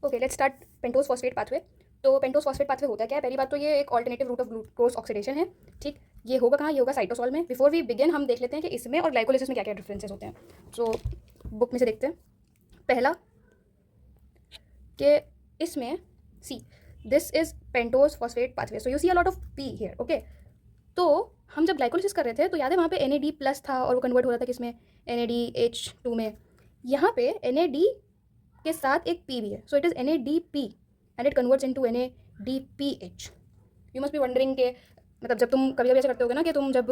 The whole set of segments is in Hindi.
Okay, let's start pentose phosphate pathway. तो पेंटोज फॉस्फेट पाथवे होता क्या है? पहली बात तो ये एक alternative root of glucose oxidation है। ठीक, ये होगा कहाँ? ये होगा साइटोसॉल में। बिफोर वी बिगिन हम देख लेते हैं कि इसमें और ग्लाइकोलिसिस में क्या क्या डिफरेंसेस होते हैं। सो बुक में से देखते हैं। पहला कि इसमें see this is pentose phosphate pathway, so you see a lot of P here. Okay, तो हम जब ग्लाइकोलिसिस कर रहे थे तो याद है वहाँ पे NAD प्लस था और वो कन्वर्ट हो रहा था किसमें? NADH2 में। यहाँ पे NAD के साथ एक P भी है, so it is NADP and it converts into NADPH। You must be wondering के मतलब जब तुम कभी कभी ऐसा करते होगे ना कि तुम जब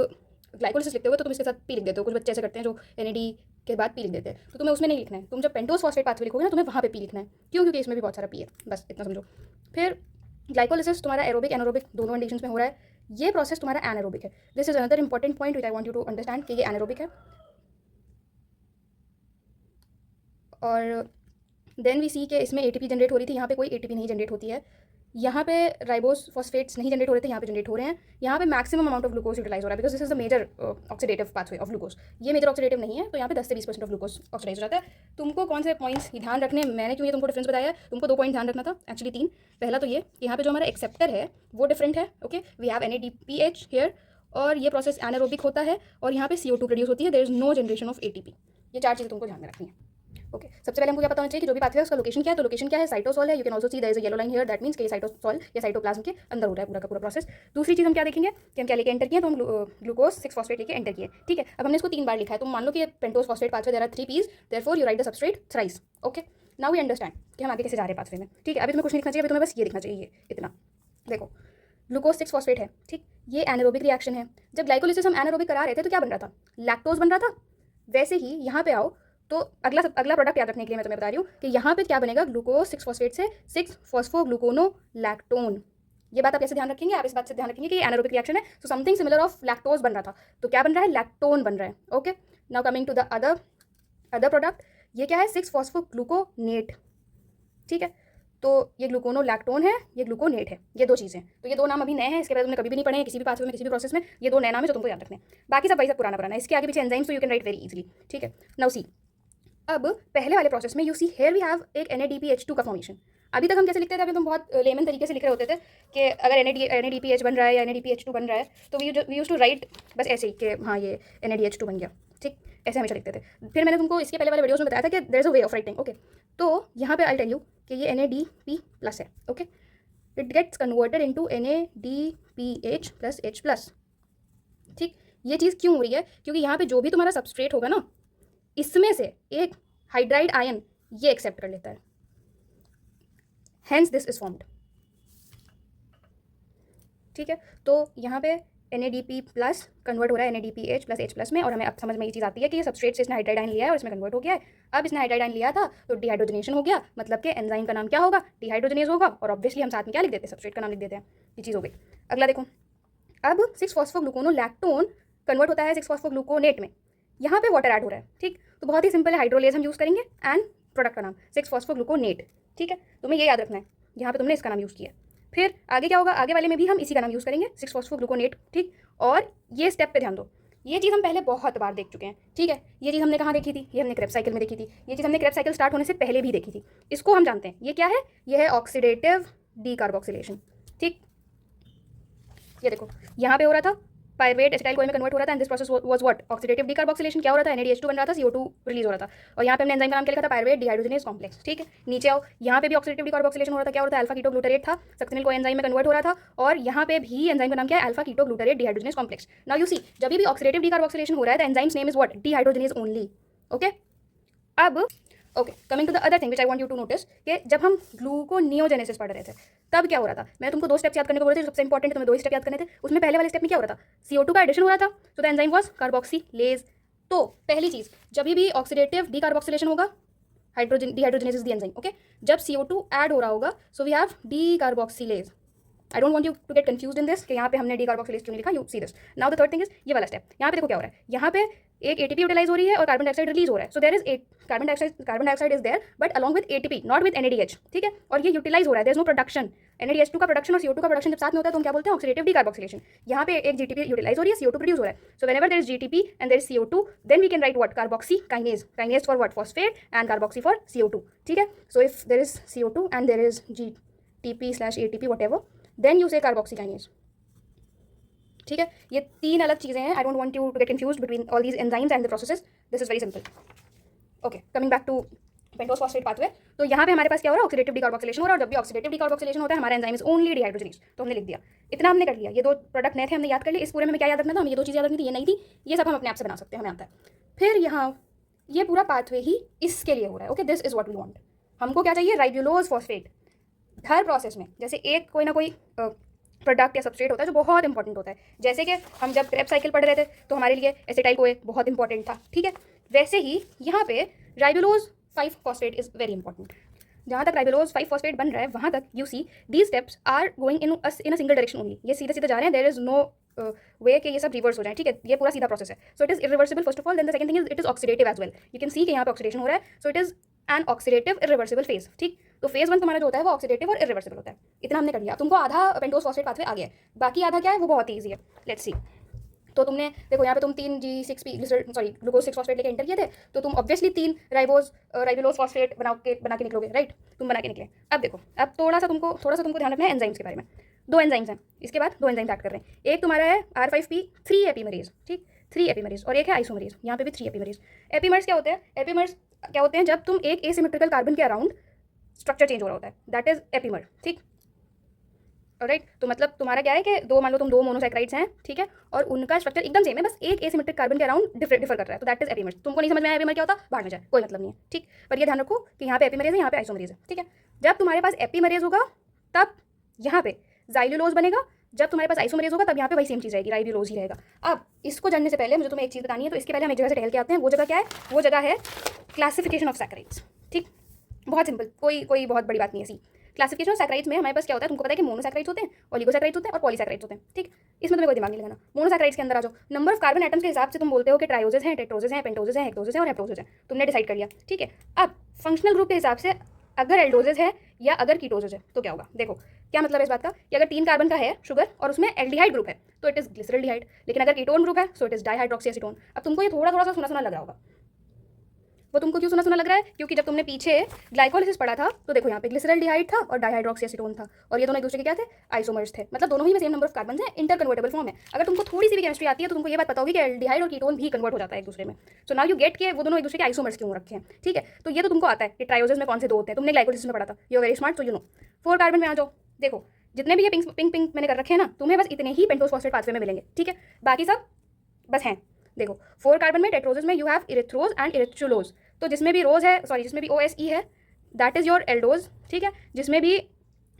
ग्लाइकोलिसिस लिखते होगे तो तुम इसके साथ पी लिख देते हो। कुछ बच्चे ऐसे करते हैं जो NAD के बाद पी लिख देते हैं, तो तुम्हें उसमें नहीं लिखना है। तुम जब पेंटोज फॉस्फेट पाथवे लिखोगे ना, तुम्हें वहाँ पे पी लिखना है। क्यों? क्योंकि इसमें भी बहुत सारा पी है, बस इतना समझो। फिर ग्लाइकोलिसिस तुम्हारा एरोबिक एनारोबिक दोनों कंडीशंस में हो रहा है। ये प्रोसेस तुम्हारा एनारोबिक है। This is another important point which I want you to understand कि ये एनारोबिक है। और देन वी सी के इसमें ATP जनरेट हो रही थी, यहाँ पे कोई ATP नहीं जनरेट होती है। यहाँ पे राइबोस फॉस्फेट्स नहीं जनरेट हो रहे थे, यहाँ पे जनरेट हो रहे हैं। यहाँ पे maximum amount of glucose utilize हो रहा है because this is the major oxidative pathway of glucose. ये मेजर ऑक्सीडेटिव नहीं है, तो यहाँ पे 10 से 20% ऑफ ग्लूकोज ऑक्सीडाइज हो जाता है। तुमको कौन से पॉइंट्स ध्यान रखने, मैंने क्यों ये तुमको डिफरेंस बताया है? तुमको 2 पॉइंट ध्यान रखना था, एक्चुअली 3। पहला तो ये कि यहाँ पे जो हमारा एक्सेप्टर है वो डिफरेंट है। Okay, we have NADPH here, और ये प्रोसेस एनारोबिक होता है और यहाँ पे CO2 प्रोड्यूस होती है। There is no generation of ATP। ये 4 चीज़ें तुमको ध्यान में रखनी है। ओके, सबसे पहले हमको क्या पता होना चाहिए कि जो भी पाथवे है उसका लोकेशन क्या है। तो लोकेशन क्या है? साइटोसॉल है। You can also see there is a yellow line here, that means कि साइटोसॉल या साइटोप्लाज्म के अंदर हो रहा है पूरा का पूरा प्रोसेस। दूसरी चीज़ हम क्या देखेंगे कि हम क्या लेके एंटर किए, तो हम ग्लूकोज 6 फॉस्फेट लेके एंटर किए। ठीक है, अब हमने इसको 3 बार लिखा है। तुम मान लो कि ये pentose phosphate pathway there are 3 P's, therefore you write the substrate thrice. Okay, now we understand कि हम आगे कैसे जा रहे हैं पाथवे में। ठीक है, अभी तुम्हें कुछ नहीं लिखना चाहिए, अभी तुम्हें बस ये लिखना चाहिए, ये इतना। देखो, ग्लूकोज 6 फॉस्फेट है। ठीक, ये एनारोबिक रिएक्शन है। जब ग्लाइकोलिसिस हम एनारोबिक करा रहे थे तो क्या बन रहा था? लैक्टोज बन रहा था। वैसे ही यहाँ पे आओ तो अगला प्रोडक्ट याद रखने के लिए मैं तुम्हें बता रही हूँ कि यहाँ पे क्या बनेगा? ग्लूकोज 6 फॉस्फेट से 6 फॉस्फोग्लूकोनो लैक्टोन। ये बात आप कैसे ध्यान रखेंगे? आप इस बात से ध्यान रखेंगे कि एनारोबिक रिएक्शन है, so something similar of lactose बन रहा था, तो क्या बन रहा है? लैक्टोन बन रहा है। Okay, now coming to the other product. ये क्या है? 6 फॉस्फोग्लूकोनेट। ठीक है, तो ये ग्लूकोनो लैक्टोन है, ये ग्लूकोनेट है, ये 2 चीज़ें। तो ये 2 नाम अभी नए हैं, इसके बाद तुमने कभी भी नहीं पढ़े हैं किसी भी पाथवे में, किसी भी प्रोसेस में। ये 2 नए नाम है जो तुमको याद रखने हैं। बाकी सब वही सब पुराना है। इसके आगे पीछे एंजाइम्स तो you can write very easily. ठीक है, नाउ सी, अब पहले वाले प्रोसेस में you see here we have एक NADPH2 का फॉर्मेशन। अभी तक हम कैसे लिखते थे? अभी तुम बहुत लेमन तरीके से लिख रहे होते थे कि अगर NADPH बन रहा है या NADPH2 बन रहा है तो वी यूज टू राइट बस ऐसे ही कि हाँ ये NADH2 बन गया। ठीक, ऐसे हमेशा लिखते थे। फिर मैंने तुमको इसके पहले वाले वीडियोस में बताया था कि there is a way of writing. Okay, तो यहाँ पे आई टेल यू कि ये NADP प्लस है। Okay, it gets converted into NADPH plus H plus. ठीक, ये चीज़ क्यों हो रही है? क्योंकि यहाँ पे जो भी तुम्हारा सबस्ट्रेट होगा ना, इसमें से एक हाइड्राइड आयन ये एक्सेप्ट कर लेता है, हेंस दिस इज फॉर्म्ड। ठीक है, तो यहाँ पे NADP प्लस कन्वर्ट हो रहा है NADPH प्लस H प्लस में, और हमें अब समझ में ये चीज़ आती है कि ये सबस्ट्रेट से इसने हाइड्राइड आयन लिया है और इसमें कन्वर्ट हो गया है। अब इसने हाइड्राइड आयन लिया था तो डिहाइड्रोजनेशन हो गया, मतलब कि एंजाइम का नाम क्या होगा? डिहाइड्रोजनेज होगा, और ऑब्वियसली हम साथ में क्या लिख देते हैं? सबस्ट्रेट का नाम लिख देते हैं। ये चीज़ हो गई। अगला देखो, अब 6 फॉस्फोग्लूकोनो लैक्टोन कन्वर्ट होता है 6 फॉस्फोग्लूकोनेट में। यहाँ पे वाटर ऐड हो रहा है। ठीक, तो बहुत ही सिंपल है, हाइड्रोलेज हम यूज़ करेंगे एंड प्रोडक्ट का नाम 6 फॉस्फोग्लूकोनेट। ठीक है, तुम्हें ये याद रखना है, यहाँ पे तुमने इसका नाम यूज़ किया है। फिर आगे क्या होगा? आगे वाले में भी हम इसी का नाम यूज़ करेंगे, 6 फॉस्फोग्लूकोनेट। ठीक, और ये स्टेप पे ध्यान दो, ये चीज़ हम पहले बहुत बार देख चुके हैं। ठीक है, ये चीज़ हमने कहाँ देखी थी? ये हमने क्रेब्स साइकिल में देखी थी। ये चीज़ हमने क्रेब्स साइकिल स्टार्ट होने से पहले भी देखी थी। इसको हम जानते हैं, ये क्या है? ये है ऑक्सीडेटिव डीकार्बोक्सिलेशन। ठीक, ये देखो यहाँ पे हो रहा था पायरुवेट एसिटाइल कोए में कन्वर्ट हो रहा था, and this process was what? Oxidative decarboxylation. क्या हो रहा था? NADH2 बन रहा था, CO2 रिलीज हो रहा था, और यहाँ पे हमने एंजाइम का नाम क्या लिखा था? Pyruvate dehydrogenase complex. ठीक है, नीचे आओ, यहाँ पे भी ऑक्सीडेटिव डीकार्बोक्सिलेशन हो रहा था। क्या हो रहा था? अल्फा कीटो ग्लूटारेट था, सक्सिनिल को एंजाइम में कन्वर्ट हो रहा था, और यहाँ पे भी एंजाइम का नाम क्या है? Alpha keto glutarate dehydrogenase complex. Now you see, जब भी ऑक्सीडेटिव डीकार्बोक्सिलेशन हो रहा है the enzymes name is what? Dehydrogenase only. Okay, अब okay, coming to the other thing which I want you to notice कि जब हम ग्लूकोनियोजेनेसिस पढ़ रहे थे तब क्या हो रहा था? मैं तुमको 2 स्टेप्स याद करने को बोल रही थी, सबसे इंपॉर्टेंट है, तुम्हें 2 ही स्टेप याद करने थे। उसमें पहले वाले स्टेप में क्या हो रहा था? CO2 का एडिशन हो रहा था, so the enzyme was carboxylase. तो पहली चीज, जब भी ऑक्सीडेटिव डीकार्बोक्सिलेशन होगा, डिहाइड्रोजनेसिस द एंजाइम। ओके, जब CO2 ऐड हो रहा होगा, so we have decarboxylase. I don't want you to get confused in this कि यहाँ पे हमने डी कार्बोक्सिलेज क्यों नहीं लिखा, you see this. Now the third thing is ये वाला स्टेप। यहाँ पे देखो क्या हो रहा है, यहाँ पे एक एटीपी यूटिलाइज हो रही है और कार्बन डाइऑक्साइड रिलीज हो रहा है। So there is carbon dioxide is there but along with ATP, not with NADH, ठीक है। और ये यूटिलाइज हो रहा है, there is know production. NADH2 का प्रोडक्शन और CO2 का प्रोडक्शन जब साथ में होता है तो हम क्या बोलते हैं, ऑक्सीडेटिव डीकार्बोक्सिलेशन। यहाँ पे एक GTP यूटिलाइज हो रही है, CO2 प्रोड्यूस हो रहा है। So whenever there is GTP and there is CO2 then we can write what, carboxy kinase. Kinase for what, phosphate, and carboxy for CO2, ठीक है। So if there is CO2 and there is GTP/ATP whatever, then you say carboxy kinase, ठीक है। ये तीन अलग चीज़ें हैं। I don't want you to get confused between all these enzymes and the processes, this is very simple. Okay, coming back to pentose phosphate pathway. तो यहाँ पे हमारे पास क्या हो रहा है, ऑक्सीडेटिव डीकार्बोक्सिलेशन हो रहा है। और जब भी ऑक्सीडेटिव डीकार्बोक्सिलेशन होता है हमारा एंजाइम इज ओनली डिहाइड्रोजनेज, तो हमने लिख दिया। इतना हमने कर लिया, ये दो प्रोडक्ट नए थे हमने याद कर लिए। इस पूरे में क्या याद रखना था, हमें ये दो चीज़ याद रखनी थी, ये नहीं थी, ये सब हम अपने आप से बना सकते हैं, हमें आता है। फिर यहाँ ये पूरा पाथवे ही इसके लिए हो रहा है। Okay, this is what we want. हमको क्या चाहिए, राइबोलोज फॉस्फेट। हर प्रोसेस में जैसे एक कोई ना कोई प्रोडक्ट या सबस्ट्रेट होता है जो बहुत इंपॉर्टेंट होता है, जैसे कि हम जब क्रेब साइकिल पढ़ रहे थे तो हमारे लिए एसिटाइल कोए बहुत इंपॉर्टेंट था, ठीक है। वैसे ही यहाँ पे राइबोलोज 5 फॉस्फेट इज वेरी इंपॉर्टेंट। जहाँ तक राइबोलोज 5 फॉस्फेट बन रहा है वहाँ तक you see these steps are going in a single direction only. ये सीधा सीधा जा रहे हैं, देयर इज नो वे कि ये सब रिवर्स हो जाए, ठीक है। ये पूरा सीधा प्रोसेस है। So it is irreversible first of all, then the second thing is it is oxidative as well. You can see कि यहाँ पे ऑक्सीडेशन हो रहा है, so it is an oxidative irreversible phase, ठीक। तो फेज 1 तुम्हारा जो होता है वो ऑक्सीडेटिव और इरिवर्सिबल होता है। इतना हमने कर लिया। तुमको आधा पेंटोज फॉस्फेट पाथवे आ गया है, बाकी आधा क्या है वो बहुत ईजी है। Let's see. तो तुमने देखो यहाँ पे तुम 3G6P ग्लूकोज 6 फॉस्फेट लेके एंटर किए थे, तो तुम ऑब्वियसली 3 राइबोलोज फॉस्फेट बना के निकलोगे, राइट। तुम बना के निकले। अब देखो, अब थोड़ा सा तुमको ध्यान रखना है एंजाइम्स के बारे में। 2 एंजाइम्स हैं, इसके बाद 2 एंजाइम्स ऐड कर रहे हैं। एक तुम्हारा है R5P3 एपीमरेज, ठीक, 3 एपीमरेज, और एक है आइसोमरेज, यहाँ पे भी 3 एपीमरेज। एपीमर्स क्या होते हैं, एपीमर्स क्या होते हैं, जब तुम एक एसिमेट्रिकल कार्बन के अराउंड स्ट्रक्चर चेंज हो रहा होता है, दैट इज एपीमर, ठीक। राइट, तो मतलब तुम्हारा क्या है कि मान लो तुम 2 मोनोसैकेराइड्स हैं, ठीक है, और उनका स्ट्रक्चर एकदम सेम है, बस एक एसिमेट्रिक कार्बन के अराउंड डिफर कर रहा है, तो दैट इज एपीमर। तुमको नहीं समझ में आया एपीमर क्या होता, बाहर में जाए, कोई मतलब नहीं है, ठीक। पर ये ध्यान रखो कि यहाँ पे एपीमरेज है, यहाँ पे आइसोमरेज है, ठीक है। जब तुम्हारे पास एपीमरेज होगा तब यहाँ पे जाइलुलोज बनेगा, जब तुम्हारे पास आइसोमरेज होगा तब यहाँ पे वही सेम चीज़ रहेगी, राइबोलोज ही रहेगा। अब इसको जानने से पहले मुझे तुम्हें एक चीज़ बतानी है, तो इसके पहले हम एक जगह से टहल के आते हैं। वो जगह क्या है, वो जगह है क्लासिफिकेशन ऑफ सैकराइड्स, ठीक। बहुत सिंपल, कोई बहुत बड़ी बात नहीं है। सी क्लासिफिकेशन ऑफ सैकराइड्स में हमारे पास क्या होता है, तुमको पता है कि मोनोसैकराइड्स होते हैं, ओलिगोसैकराइड्स होते हैं और पॉलीसैकराइड्स होते हैं, ठीक। इसमें तुम्हें कोई दिमाग नहीं लगाना। मोनोसैकराइड्स के अंदर आ जाओ, नंबर ऑफ कार्बन एटम्स के हिसाब से तुम बोलते हो कि ट्रायोजेस हैं, टेट्रोजेस हैं, पेंटोजेस हैं, हेक्टोजेस हैं और हेप्टोजेस हैं, तुमने डिसाइड कर लिया, ठीक है। अब फंक्शनल ग्रुप के हिसाब से अगर एल्डोजेस है या अगर कीटोजेस है तो क्या होगा। देखो क्या मतलब है इस बात का, कि अगर 3 कार्बन का है शुगर और उसमें एल्डिहाइड ग्रुप है तो इट इज ग्लिसरल्डिहाइड, लेकिन अगर कीटोन ग्रुप है so it is dihydroxy acetone. अब तुमको ये थोड़ा सा सुना लग रहा होगा। वो तुमको क्यों सुना लग रहा है, क्योंकि जब तुमने पीछे ग्लाइकोलिसिस पढ़ा था तो देखो यहाँ पे ग्लिसरल्डिहाइड था और डाइहाइड्रोक्सी एसीटोन था, और ये दोनों एक दूसरे के क्या थे, आइसोमर्स थे। मतलब दोनों ही में सेम नंबर ऑफ कार्बन है, इंटर कन्वर्टेबल फॉर्म है। अगर तुमको थोड़ी सी भी केमिस्ट्री आती है तो तुमको ये बात पता होगी कि एल्डिहाइड और कीटोन भी कन्वर्ट हो जाता है एक दूसरे में। सो नाउ यू गेट के वो दोनों एक दूसरे के आइसोमर्स क्यों रखे हैं, ठीक है। तो ये तो तुमको आता है कि ट्रायोजेस में कौन से 2 होते हैं, तुमने ग्लाइकोलिसिस में पढ़ा था, you are very smart, so you know. 4 carbon में आ जाओ, देखो जितने भी ये पिंक मैंने कर रखे हैं ना, तुम्हें बस इतने ही पेंटोज फॉस्फेट पाथवे में मिलेंगे, ठीक है। बाकी सब बस हैं। देखो 4 कार्बन में टेट्रोजेस में यू हैव इरिथ्रोज एंड इरिथ्रुलोज, तो जिसमें भी रोज है, जिसमें भी OSE है दैट इज योर एल्डोज, ठीक है। जिसमें भी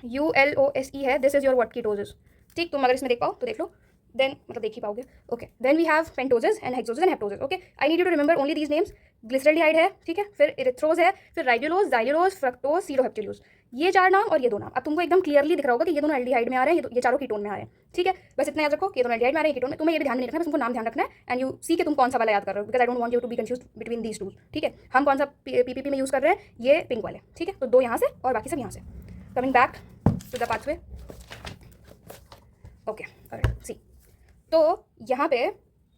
ULOSE है दिस इज योर व्हाट, कीटोजेस, ठीक। तुम अगर इसमें देख पाओ तो देख लो, देन मतलब देख ही पाओगे, okay. Then we have pentoses and hexoses and heptoses, okay. I need you to remember only these names. Glyceraldehyde है, ठीक है, फिर इरिथ्रोज है, फिर राइबोलोज, जाइलुलोज, फ्रक्टोज, सीरोहेप्टिलोज, ये 4 नाम और ये 2 नाम। अब तुमको एकदम क्लियरली दिख रहा होगा कि ये दोनों एल्डिहाइड में आ रहे हैं, ये चारों कीटोन में आ रहे हैं, ठीक है। बस इतना याद रखो कि ये दोनों एल्डिहाइड में आ रहे हैं, कीटोन में। तुम्हें ये भी ध्यान नहीं रखना है, बस तुमको नाम ध्यान रखना है एंड यू सी कि तुम कौन सा वाला याद कर रहे हो, because I don't want you to be confused between these 2, ठीक है। हम कौन सा PPP में यूज़ कर रहे हैं, ये पिंक वाले, ठीक है। तो 2 यहाँ से और बाकी सब यहाँ से। Coming back to the pathway, okay, see. तो यहाँ पे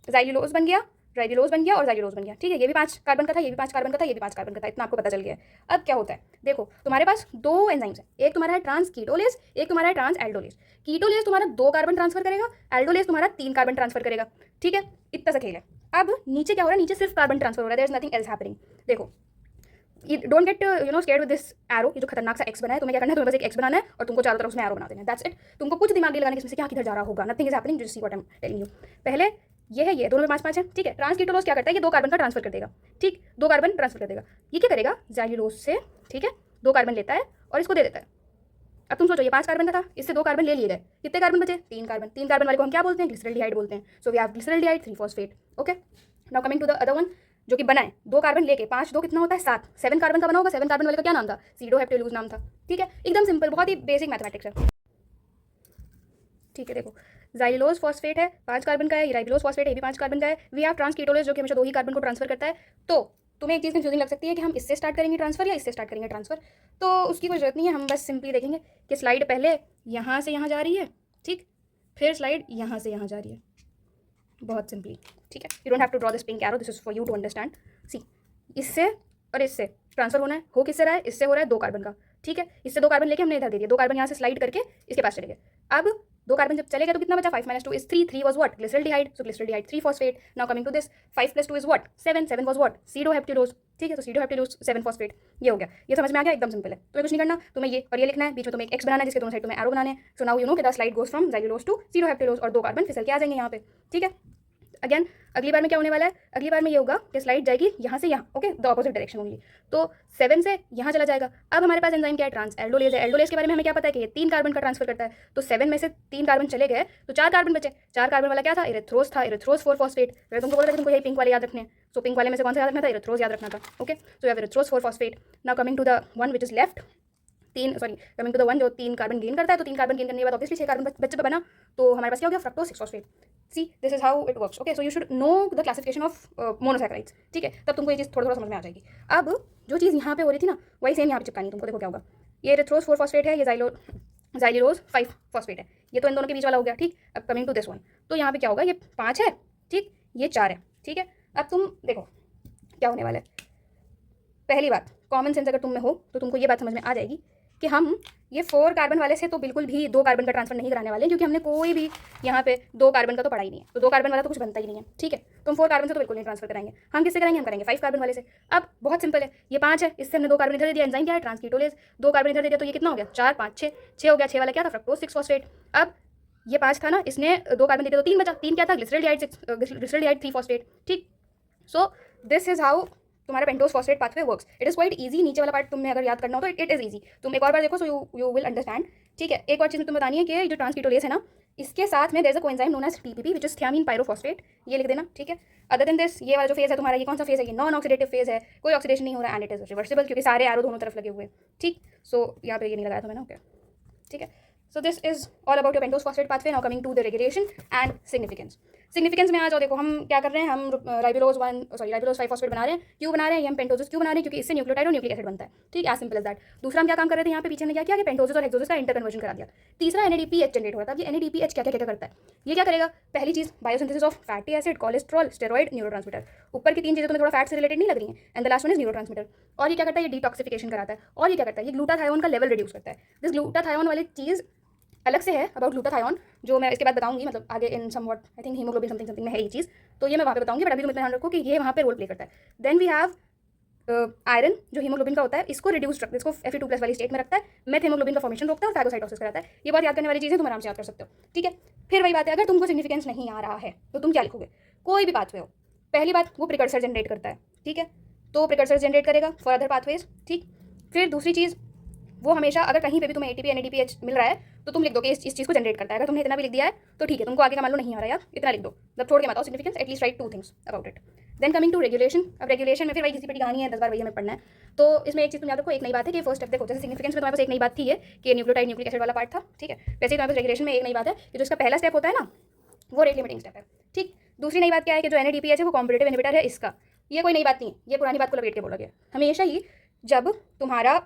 जाइलुलोज बन गया, राइबोलोज बन गया और जाइलुलोज बन गया, ठीक है। ये भी 5 कार्बन का था, ये भी 5 कार्बन का था, ये भी 5 कार्बन का था, इतना आपको पता चल गया है। अब क्या होता है, देखो तुम्हारे पास 2 एंजाइम्स हैं, एक तुम्हारा है ट्रांस कीटोलेज, एक तुम्हारा है ट्रांस एल्डोलेज। कीटोलेज तुम्हारा 2 कार्बन ट्रांसफर करेगा, एल्डोलेज तुम्हारा 3 कार्बन ट्रांसफर करेगा, ठीक है। इतना सा खेल है। अब नीचे क्या हो रहा है, नीचे सिर्फ कार्बन ट्रांसफर हो रहा है, there is nothing else happening. देखो don't get scared with this arrow, ये जो खतरनाक सा एक्स बना है, तुम्हें क्या करना है, तुम्हें बस एक एक्स बनाना है और तुमको चारों तरफ उसमें एरो बना देना है, दैट्स इट। तुमको कुछ दिमाग नहीं लगाने कि इसमें से क्या किधर जा रहा होगा, nothing is happening, just see what I am telling you. पहले ये है, ये दोनों में 5-5 है, ठीक है। ट्रांस कीटोलोज क्या करता है, ये 2 कार्बन का ट्रांसफर कर देगा, ठीक, 2 कार्बन ट्रांसफर कर देगा। ये क्या करेगा, जाइलुलोज से, ठीक है, 2 कार्बन लेता है और इसको दे देता है। अब तुम सोचो ये 5 कार्बन का था, इससे 2 कार्बन ले लिए गए, कितने कार्बन बचे, 3 कार्बन। 3 कार्बन वाले को हम क्या बोलते हैं, ग्लिसरल्डिहाइड बोलते हैं। So we have glyceraldehyde 3 phosphate, okay. Now coming to the other one जो कि बना है 2 कार्बन लेके 5 2 कितना होता है 7, 7 कार्बन का बना होगा। 7 कार्बन वाले का क्या नाम था, सीडोहेप्टेलूज नाम था, ठीक है। एकदम सिंपल, बहुत ही बेसिक मैथमेटिक्स है। ठीक है, देखो जाइलोज फॉस्फेट है 5 कार्बन का है, ये राइबोलोज फॉस्फेट है ये भी 5 कार्बन का है। वी हैव ट्रांसकीटोलेज जो कि हमेशा 2 ही कार्बन को ट्रांसफर करता है। तो तुम्हें एक चीज़ कंफ्यूजिंग लग सकती है कि हम इससे स्टार्ट करेंगे ट्रांसफर या इससे स्टार्ट करेंगे ट्रांसफर, तो उसकी कोई जरूरत नहीं है। हम बस सिंपली देखेंगे कि स्लाइड पहले यहाँ से यहाँ जा रही है, ठीक, फिर स्लाइड यहाँ से यहाँ जा रही है, बहुत सिंपली, ठीक है। You don't have to draw this pink arrow, this is for you to understand. See, इससे और इससे ट्रांसफर होना है, हो किससे रहा है, इससे हो रहा है 2 कार्बन का, ठीक है। इससे 2 कार्बन लेके हमने इधर दे दिया, 2 कार्बन यहाँ से स्लाइड करके इसके पास चले गए। अब 2 कार्बन जब चले गए तो कितना बचा, 5 - 2 is 3, 3 was what, glyceraldehyde, so glyceraldehyde 3 phosphate। now coming to this 5 + 2 is what, 7, 7 was what, pseudoheptulose, ठीक है। तो pseudoheptulose 7 phosphate, ये हो गया। ये समझ में आ गया, एकदम सिंपल है। तुम्हें कुछ नहीं करना, तुम्हें ये और ये लिखना है, बीच में तुम्हें एक एक्स बनाना है जिसके दोनों साइड तुम्हें एरो बनाने हैं। सो नाउ यू नो कि the slide goes from xylose to pseudoheptulose और 2 कार्बन फिसल के आ जाएंगे यहाँ पे, ठीक है। अगेन अगली बार में क्या होने वाला है, अगली बार में ये होगा कि स्लाइड जाएगी यहाँ से यहाँ, okay, the opposite direction only. तो 7 से यहाँ चला जाएगा। अब हमारे पास एंजाइम क्या है, ट्रांस एल्डोलेज है। एल्डोलेज के बारे में हमें क्या पता है कि ये 3 कार्बन का ट्रांसफर करता है। तो 7 में से 3 कार्बन चले गए तो 4 कार्बन बचे। 4 कार्बन वाला क्या था, इरेथ्रोज था, इरेथ्रोज 4 फॉस्फेट। मैं तुमको बोला था कि तुमको यही पिंक वाले याद रखने हैं। सो पिंक वाले में से कौन सा याद रखना था, इरेथ्रोज याद रखना था, okay. So you have erythrose 4 phosphate. Now coming to the one which is left, coming to the one जो 3 कार्बन गेन करता है। तो 3 कार्बन गेन करने के बाद ऑब्वियसली 6 कार्बन बच्चे बना, तो हमारे पास क्या हो गया, fructose 6 phosphate. See, this is how it works, okay. So you should know the classification of monosaccharides, ठीक है, तब तुमको ये चीज़ थोड़ा थोड़ा समझ में आ जाएगी। अब जो चीज़ यहाँ पे हो रही थी ना, वही सेम यहाँ पे चिपकानी है तुमको। देखो क्या होगा, ये इरेथ्रोज 4 फॉस्फेट है, ये जाइलोज 5 फॉस्फेट है, ये तो इन दोनों के बीच वाला हो गया, ठीक। अब कमिंग टू दिस वन, तो यहाँ पे क्या होगा, ये 5 है, ठीक, ये 4 है, ठीक है। अब तुम देखो क्या होने वाला है। पहली बात, कॉमन सेंस अगर तुम में हो तो तुमको ये बात समझ में आ जाएगी कि हम ये 4 कार्बन वाले से तो बिल्कुल भी 2 कार्बन का ट्रांसफर नहीं कराने वाले, क्योंकि हमने कोई भी यहाँ पे 2 कार्बन का तो पढ़ा ही नहीं है। तो 2 कार्बन वाला तो कुछ बनता ही नहीं है, ठीक है। तो हम 4 कार्बन से तो बिल्कुल नहीं ट्रांसफर कराएंगे। हम किससे कराएंगे, हम करेंगे 5 कार्बन वाले से। अब बहुत सिंपल है, ये 5 है, इससे हमने 2 कार्बन इधर दे दिया, एंजाइम क्या है, ट्रांसकीटोलेज। 2 कार्बन इधर दे दिया तो ये कितना हो गया, 4 5 6, 6 हो गया। 6 वाला क्या था, फ्रक्टोज 6 फॉस्फेट। अब ये 5 था ना, इसने 2 कार्बन दे दिया तो 3 बचा। 3 क्या था, ग्लिसरलडिहाइड 3 फॉस्फेट, ठीक। सो दिस इज हाउ तुम्हारा pentose phosphate pathway works. It is quite easy. नीचे वाला पार्ट तुमने अगर याद करना हो तो इट इज इजी। तुम एक और बार देखो, सो यू विल अंडरस्टैंड, ठीक है। एक और चीज़ तुम्हें बतानी है कि जो ट्रांसकीटोलेज है ना, इसके साथ में there is a coenzyme known as TPP which is thiamine pyrophosphate, ये लिख देना, ठीक है। अदर देन दिस, ये वाला जो फेज है तुम्हारा, ये कौन सा फेज है, ये नॉन ऑक्सीडेटिव फेज है, कोई ऑक्सीडेशन नहीं हो रहा, एंड इट इज रिवर्सिबल, क्योंकि सारे एरो दोनों तरफ लगे हुए हैं, ठीक। सो यहाँ पे ये नहीं लगाया था मैंने, ओके, ठीक है। So this is all about your pentose phosphate pathway. Now coming to the regulation and significance. Significance में आ जाओ, देखो हम क्या कर रहे हैं, हम राइबोलोज 5 फॉस्फेट बना रहे हैं। क्यों बना रहे हैं, ये हम पेंटोजेस क्यों बना रहे हैं, क्योंकि इससे न्यूक्लियोटाइड और न्यूक्लिक एसिड बनता है, ठीक, एज सिंपल एज दैट। दूसरा हम क्या काम कर रहे थे यहाँ पे, पीछे हमने क्या किया कि पेंटोजेस और हेक्सोजेस का इंटर कन्वर्जन करा दिया। तीसरा NADPH जनरेट हो रहा था। अब ये NADPH क्या क्या क्या करता है, ये क्या करेगा, पहली चीज biosynthesis of fatty acid, cholesterol, steroid, neurotransmitter. ऊपर की 3 चीजें तुम्हें थोड़ा फैट से रिलेटेड नहीं लग रही हैं, and the last one is neurotransmitter. और ये क्या करता है, ये डिटॉक्सिफिकेशन कराता है। और ये क्या करता है, ये ग्लूटाथायोन का लेवल रिड्यूस करता है। दिस ग्लूटाथायोन वाली चीज़ अलग से है अबाउट ग्लूटाथायोन, जो मैं इसके बाद बताऊंगी, मतलब आगे in somewhat I think haemoglobin something something में है ये चीज़, तो ये मैं वहाँ पे बताऊंगी, बट अभी तुम इतना ध्यान रखो कि ये वहाँ पे रोल प्ले करता है। देन वी हैव आयरन, जो हीमोग्लोबिन का होता है, इसको रिड्यूस रखता है, इसको Fe2+ वाली स्टेट में रखता है। मेथ हीमोग्लोबिन का फॉर्मेशन रोकता है और फैगोसाइटोसिस कराता है। ये बहुत याद करने वाली चीज़ है, तुम आराम से याद कर सकते हो, ठीक है। फिर वही बात है, अगर तुमको सिग्निफिकेंस नहीं आ रहा है तो तुम क्या लिखोगे, कोई भी पाथवे हो, पहली बात वो प्रिकर्सर जनरेट करता है, ठीक है, तो प्रिकर्सर जनरेट करेगा फॉर अदर पाथवेज, ठीक। फिर दूसरी चीज़, वो हमेशा अगर कहीं पे भी तुम्हें ATP NADPH मिल रहा है तो तुम लिख दो कि इस चीज़ को जनरेट करता है। अगर तुमने इतना भी लिख दिया है तो ठीक है, तुमको आगे का मान लो नहीं आ रहा है यार, इतना लिख दो, मतलब छोड़ के बताओ significance, at least write 2 things about it. Then coming to regulation. अब रेगुलेशन में फिर वही किसी पटी कहानी है, 10 बार वही हमें पढ़ना है। तो इसमें एक चीज़ तुम याद रखो, एक नई बात है कि फर्स्ट स्टेप देखो, जैसे सिग्निफिकेंस में तुम्हारे पास एक नई बात थी है कि न्यूक्लियोटाइड न्यूक्लिक एसिड वाला पार्ट था, ठीक है, वैसे ही तुम्हारे पास रेगुलेशन में एक नई बात है कि जो इसका पहला स्टेप होता है ना, वो रेट लिमिटिंग स्टेप है, ठीक। दूसरी नई बात क्या है कि जो NADPH है वो कॉम्पिटिटिव इनहिबिटर है इसका। ये कोई नई बात नहीं है, ये पुरानी बात को लपेट के बोला गया। हमेशा ही जब तुम्हारा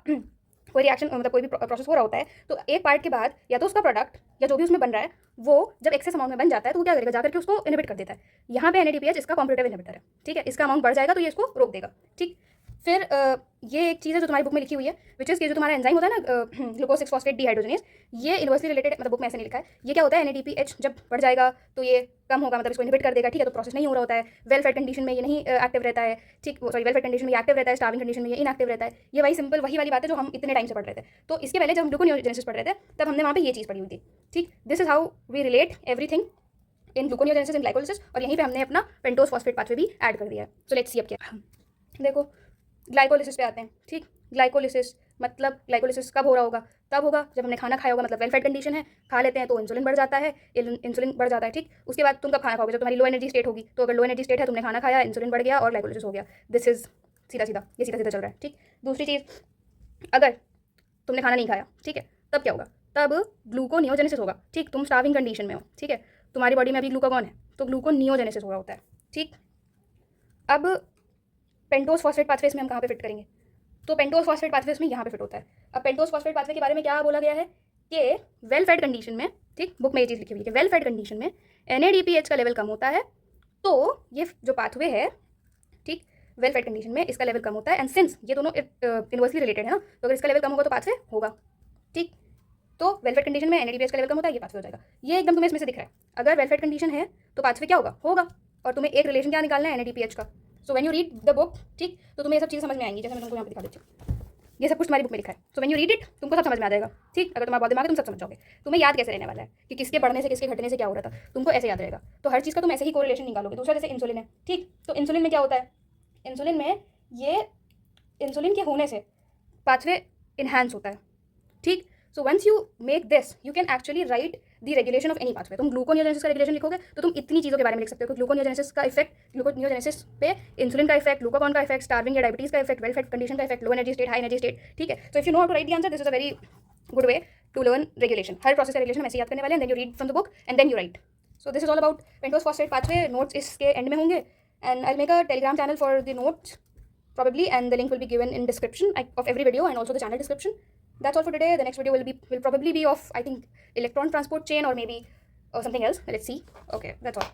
कोई रिएक्शन, मतलब कोई भी प्रोसेस हो रहा होता है, तो एक पार्ट के बाद या तो उसका प्रोडक्ट या जो भी उसमें बन रहा है वो जब एक्सेस अमाउंट में बन जाता है तो वो क्या करेगा, जाकर के उसको इनहिबिट कर देता है। यहाँ पे NADPH इसका कॉम्पिटिटिव इनहिबिटर है, ठीक है, इसका अमाउंट बढ़ जाएगा तो ये इसको रोक देगा, ठीक। फिर ये एक चीज़ है जो तुम्हारी बुक में लिखी हुई है, विच इज़ कि जो तुम्हारा एंजाइम होता है ना, ग्लूकोज 6 फॉस्फेट डिहाइड्रोजनेज, ये इन्वर्सली रिलेटेड, मतलब बुक में ऐसे नहीं लिखा है। ये क्या होता है, NADPH जब बढ़ जाएगा तो ये कम होगा, मतलब इसको इनहिबिट कर देगा, ठीक है, तो प्रोसेस नहीं हो रहा होता है। वेल फेड कंडीशन में ये नहीं एक्टिव रहता है, ठीक, सॉरी, वेल फेड कंडीशन में ये एक्टिव रहता है, स्टार्विंग कंडीशन में ये इनएक्टिव रहता है। ये वही सिंपल वही वाली बात है जो हम इतने टाइम से पढ़ रहे थे। तो इसके पहले जब हम ग्लूकोनियोजेनेसिस पढ़ रहे थे तब हमने वहाँ पे ये चीज़ पढ़ी हुई थी, ठीक। This is how we relate everything in gluconeogenesis in glycolysis, और यहीं पे हमने अपना पेंटोज फॉस्फेट पाथवे भी ऐड कर दिया है। सो लेट्स सी अब क्या, देखो ग्लाइकोलिसिस पे आते हैं, ठीक। ग्लाइकोलिसिस मतलब ग्लाइकोलिसिस कब हो रहा होगा, तब होगा जब हमने खाना खाया होगा, मतलब वेल फेड कंडीशन है, खा लेते हैं तो इंसुलिन बढ़ जाता है, इंसुलिन बढ़ जाता है, ठीक। उसके बाद तुम कब खाना खाओगे, जब तुम्हारी लो एनर्जी स्टेट होगी। तो अगर लो एनर्जी स्टेट है, तुमने खाना खाया, इंसुलिन बढ़ गया और ग्लाइकोलिसिस हो गया। दिस इज सीधा सीधा, ये सीधा सीधा चल रहा है, ठीक। दूसरी चीज़, अगर तुमने खाना नहीं खाया, ठीक है, तब क्या होगा, तब ग्लूकोनियोजेनेसिस होगा। ठीक, तुम स्टार्विंग कंडीशन में हो, ठीक है, तुम्हारी बॉडी में अभी ग्लूकागॉन है, तो ग्लूकोनियोजेनेसिस हो रहा होता है। ठीक, अब पेंटोज फॉस्फेट पाथवेज में हम कहाँ पे फिट करेंगे? तो पेंटोज फॉस्फेट पाथवेज में यहाँ पे फिट होता है। अब पेंटोज फॉस्फेट पाथवे के बारे में क्या बोला गया है कि वेल फेड कंडीशन में, ठीक, बुक में ये चीज़ लिखी हुई है कि वेल फेड कंडीशन में NADPH का लेवल कम होता है, तो ये जो पाथवे है, ठीक, वेल फेड कंडीशन में इसका लेवल कम होता है। एंड सिंस ये दोनों इनवर्सली रिलेटेड है ना, तो अगर इसका लेवल कम होगा तो पाथवे होगा। ठीक, तो वेल फेड कंडीशन में NADPH का लेवल कम होता है, ये पाथवे हो जाएगा। ये एकदम तुम्हें इसमें से दिख रहा है। अगर वेल फेड कंडीशन है तो पाथवे क्या होगा? होगा। और तुम्हें एक रिलेशन क्या निकालना है? NADPH का। So when you read the book, ठीक, तो तुम्हें ये सब चीज़ें समझ में आएंगी। जैसे मैं तुमको यहाँ पे दिखा देती हूँ, ये सब कुछ तुम्हारी बुक में लिखा है। So when you read it, तुमको सब समझ में आ जाएगा। ठीक, अगर तुम्हारा बहुत दिमाग है तुम सब समझ जाओगे। तुम्हें याद कैसे रहने वाला है कि किसके बढ़ने से किसके घटने से क्या हो रहा था, तुमको ऐसे याद रहेगा। तो हर चीज़ का तुम ऐसे ही कोरिलेशन निकालोगे। दूसरा जैसे इंसुलिन है, ठीक, तो इंसुलिन में क्या होता है? इंसुलिन में ये इंसुलिन के होने से पाथवे इन्हांस होता है। ठीक, so once you make this, you can actually write the regulation of any pathway. तुम ग्लूकोनियोजेनेसिस का रेगुलेशन लिखोगे तो तुम इतनी चीज़ों के बारे में लिख सकते हो कि ग्लूकोनियोजेनेसिस का इफेक्ट, ग्लूकोनियोजेनेसिस पे इंसुलिन का इफेक्ट, ग्लूकागॉन का इफेक्ट, स्टार्विंग या डायबिटीज का इफेक्ट, वेल फेड कंडीशन का effect, low energy state, high energy state. ठीक है, so if you know how to write the answer, this is a very good way to learn regulation. हर प्रोसेस का रेगुलेशन हम ऐसे याद करने वाले हैं, then you read from the book and then you write. So this is all about pentose phosphate pathway. Notes इसके एंड में होंगे and I make a Telegram channel for the notes probably, and the link will be given in description of every video and also the channel description. That's all for today. The next video will probably be of, I think, electron transport chain or maybe something else. Let's see. Okay, that's all.